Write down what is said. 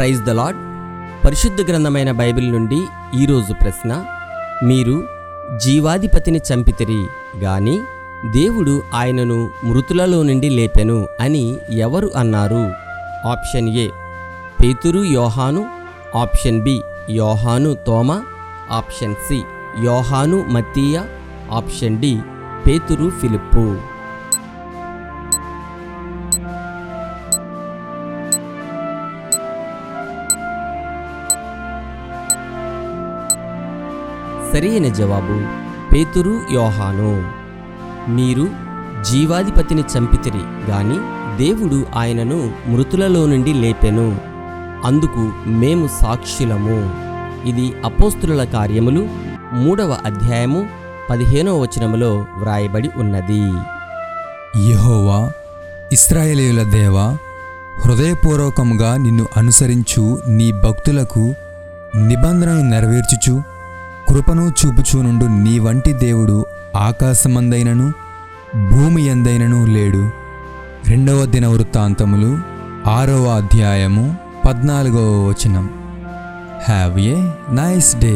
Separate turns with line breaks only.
Praise the lord. పరిశుద్ధ గ్రంథమైన Bible నుండి ఈరోజు ప్రశ్న: మీరు జీవాధిపతిని చంపితిరి గాని దేవుడు ఆయనను మృతులలో నుండి లేపెను అని ఎవరు అన్నారు? ఆప్షన్ ఏ పేతురు యోహాను, ఆప్షన్ బి యోహాను తోమా, ఆప్షన్ సి యోహాను మత్తీయ, ఆప్షన్ డి పేతురు ఫిలిప్పు. సరైన జవాబు పేతురు యోహాను. మీరు జీవాధిపతిని చంపితిరి గాని దేవుడు ఆయనను మృతులలో నుండి లేపెను, అందుకు మేము సాక్షులము. ఇది అపోస్తుల కార్యములు 3వ అధ్యాయము 15వ వచనములో వ్రాయబడి ఉన్నది.
యెహోవా ఇశ్రాయేలీయుల దేవా, హృదయపూర్వకముగా నిన్ను అనుసరించు నీ భక్తులకు నిబంధనను నెరవేర్చుచు కృపను చూపుచూనుండు నీ వంటి దేవుడు ఆకాశమందైనను భూమి యందైనను లేడు. 2వ దినవృత్తాంతములు 6వ అధ్యాయము 14వ వచనం. Have a nice day.